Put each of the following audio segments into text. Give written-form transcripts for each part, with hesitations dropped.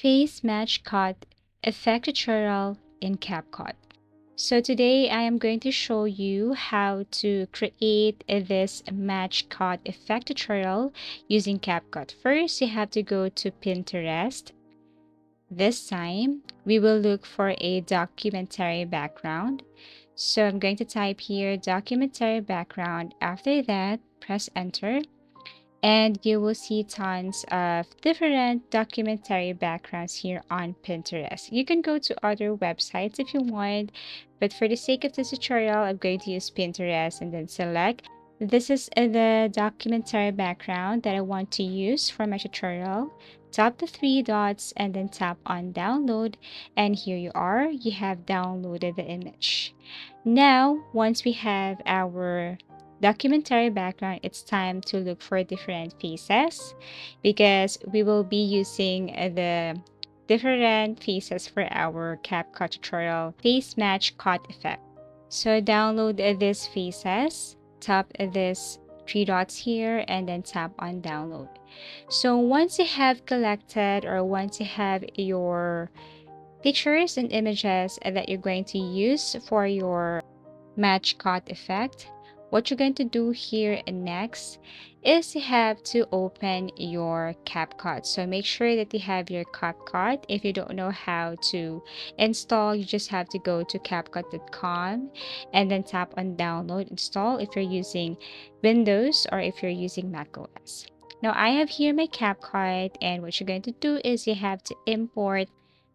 Face Match Cut Effect Tutorial in CapCut. So today I am going to show you how to create this match cut effect tutorial using CapCut. First, you have to go to Pinterest. This time, we will look for a documentary background. So I'm going to type here documentary background. After that, press enter and you will see tons of different documentary backgrounds here on Pinterest. You can go to other websites if you want, but for the sake of this tutorial, I'm going to use Pinterest and then select. This is the documentary background that I want to use for my tutorial. Tap the three dots and then tap on download, and here you are. You have downloaded the image. Now, once we have our documentary background, it's time to look for different faces because we will be using the different faces for our CapCut tutorial face match cut effect. So download these faces, tap this three dots here and then tap on download. So once you have collected or once you have your pictures and images that you're going to use for your match cut effect, what you're going to do here and next is you have to open your CapCut. So make sure that you have your CapCut. If you don't know how to install, you just have to go to CapCut.com and then tap on download install if you're using Windows or if you're using Mac OS. Now I have here my CapCut, and what you're going to do is you have to import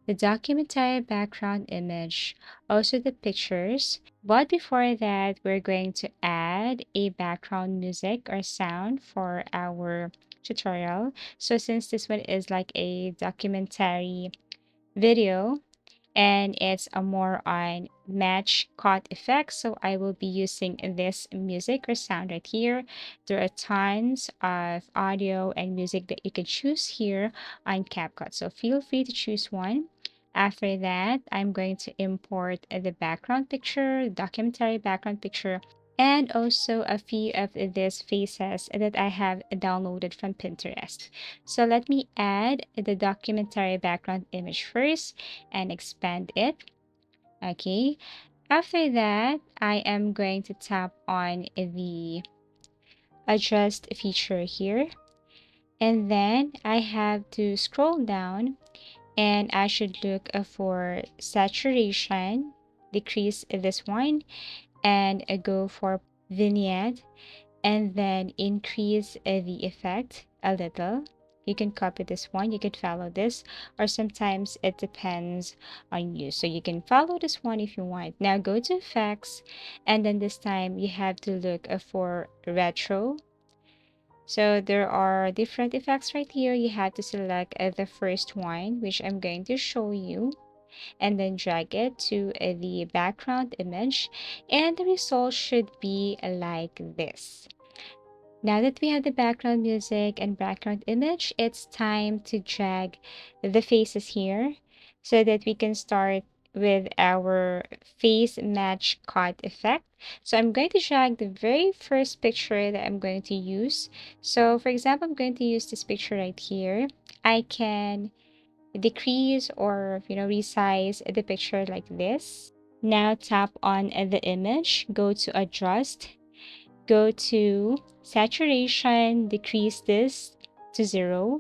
the documentary background image, also the pictures. But before that, we're going to add a background music or sound for our tutorial. So since this one is like a documentary video, and it's a more on match cut effect, so I will be using this music or sound right here. There are tons of audio and music that you can choose here on CapCut, so feel free to choose one. After that, I'm going to import the background picture, documentary background picture, and also a few of these faces that I have downloaded from Pinterest. So let me add the documentary background image first and expand it. Okay. After that, I am going to tap on the adjust feature here. And then I have to scroll down and I should look for saturation, decrease this one, and go for vignette and then increase the effect a little. You can copy this one, you can follow this, or sometimes it depends on you. So you can follow this one if you want. Now go to effects, and then this time you have to look for retro. So there are different effects right here. You have to select the first one, which I'm going to show you, and then drag it to the background image, and the result should be like this. Now that we have the background music and background image, it's time to drag the faces here so that we can start with our face match cut effect. So I'm going to drag the very first picture that I'm going to use. So for example, I'm going to use this picture right here. I can decrease or resize the picture like this. Now tap on the image, go to adjust, go to saturation, decrease this to 0,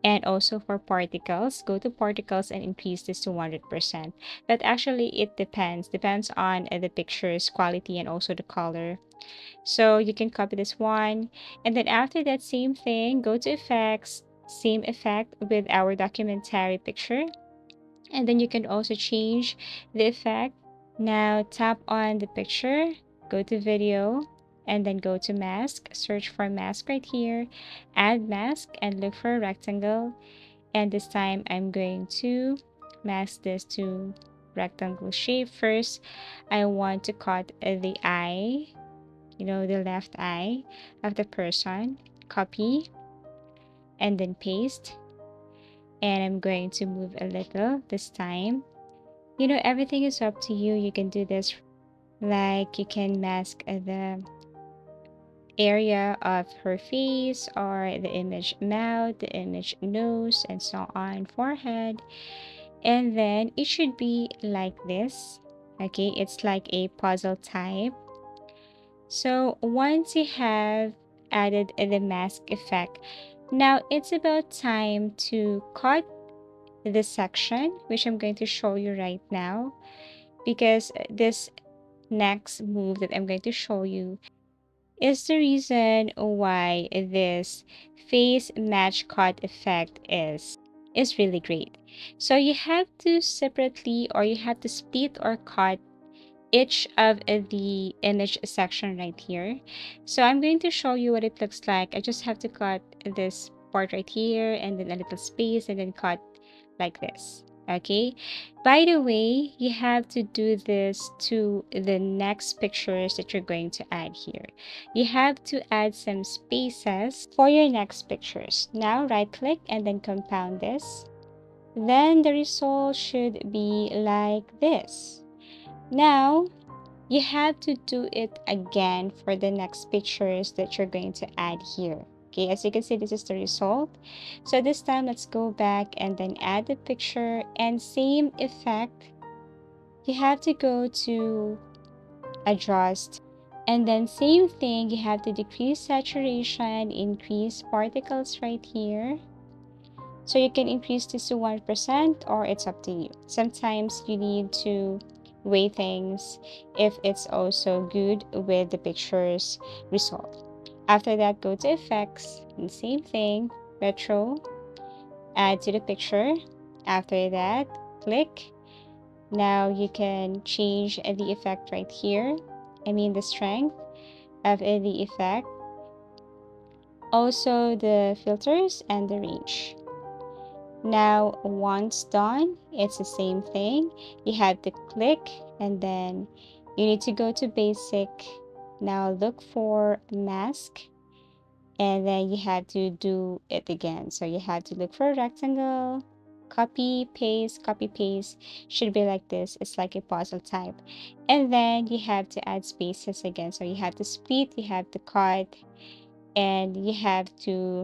and also for particles, go to particles and increase this to 100%. But actually it depends on the picture's quality and also the color. So you can copy this one, and then after that, same thing, go to effects, same effect with our documentary picture, and then you can also change the effect. Now tap on the picture, go to video, and then go to mask, search for mask right here, add mask and look for a rectangle, and this time I'm going to mask this to rectangle shape. First I want to cut the eye, the left eye of the person, copy and then paste, and I'm going to move a little this time. Everything is up to you. You can do this, like you can mask the area of her face, or the image mouth, the image nose, and so on, forehead. And then it should be like this. Okay, it's like a puzzle type. So once you have added the mask effect, now it's about time to cut this section, which I'm going to show you right now, because this next move that I'm going to show you is the reason why this face match cut effect is really great. So you have to separately, or you have to split or cut each of the image section right here. So I'm going to show you what it looks like. I just have to cut this part right here, and then a little space, and then cut like this. Okay, by the way, you have to do this to the next pictures that you're going to add here. You have to add some spaces for your next pictures. Now right click and then compound this. Then the result should be like this. Now you have to do it again for the next pictures that you're going to add here. Okay, as you can see, this is the result. So this time, let's go back and then add the picture, and same effect. You have to go to adjust, and then same thing, you have to decrease saturation, increase particles right here. So you can increase this to 1%, or it's up to you. Sometimes you need to weigh things if it's also good with the picture's result. After that, go to effects, and same thing, retro, add to the picture. After that, click. Now you can change the effect right here. I mean the strength of the effect. Also the filters and the range. Now once done, it's the same thing. You have to click, and then you need to go to basic. Now look for mask, and then you have to do it again. So you have to look for a rectangle, copy paste, should be like this. It's like a puzzle type. And then you have to add spaces again. So you have to split, you have to cut, and you have to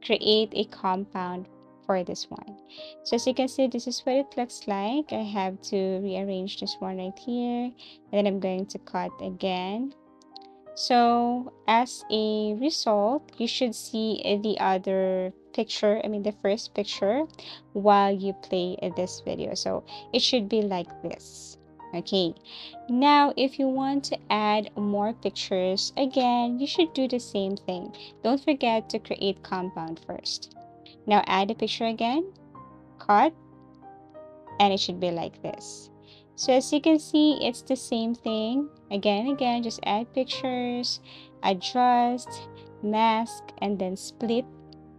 create a compound for this one. So as you can see, this is what it looks like. I have to rearrange this one right here, and then I'm going to cut again. So as a result, you should see the other picture, I mean the first picture, while you play this video. So it should be like this. Okay, now if you want to add more pictures, again, you should do the same thing. Don't forget to create compound first. Now add a picture again, cut, and it should be like this. So as you can see, it's the same thing. Again, just add pictures, adjust, mask, and then split,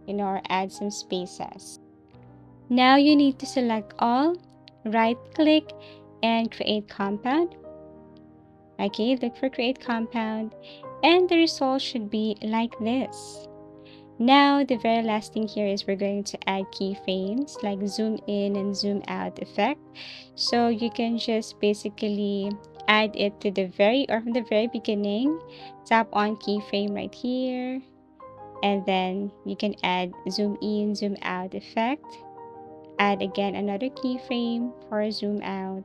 or add some spaces. Now you need to select all, right click, and create compound. Okay, look for create compound, and the result should be like this. Now, the very last thing here is we're going to add keyframes like zoom in and zoom out effect. So you can just basically add it to the from the very beginning. Tap on keyframe right here, and then you can add zoom in, zoom out effect. Add again another keyframe for zoom out.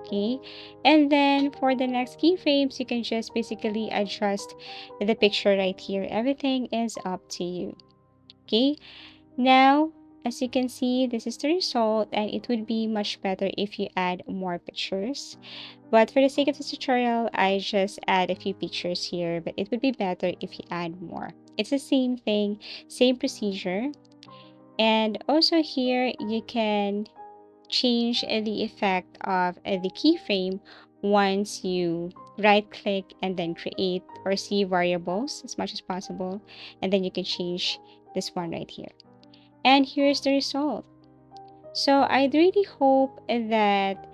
Okay, and then for the next keyframes, you can just basically adjust the picture right here. Everything is up to you. Okay, now as you can see, this is the result, and it would be much better if you add more pictures, but for the sake of this tutorial, I just add a few pictures here, but it would be better if you add more. It's the same thing, same procedure. And also here you can change the effect of the keyframe once you right click and then create or see variables as much as possible, and then you can change this one right here. And here's the result. So I really hope that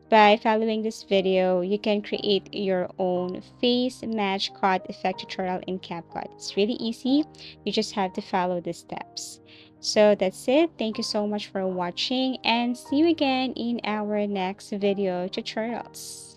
by following this video, you can create your own face match cut effect tutorial in CapCut. It's really easy. You just have to follow the steps. So that's it. Thank you so much for watching, and see you again in our next video tutorials.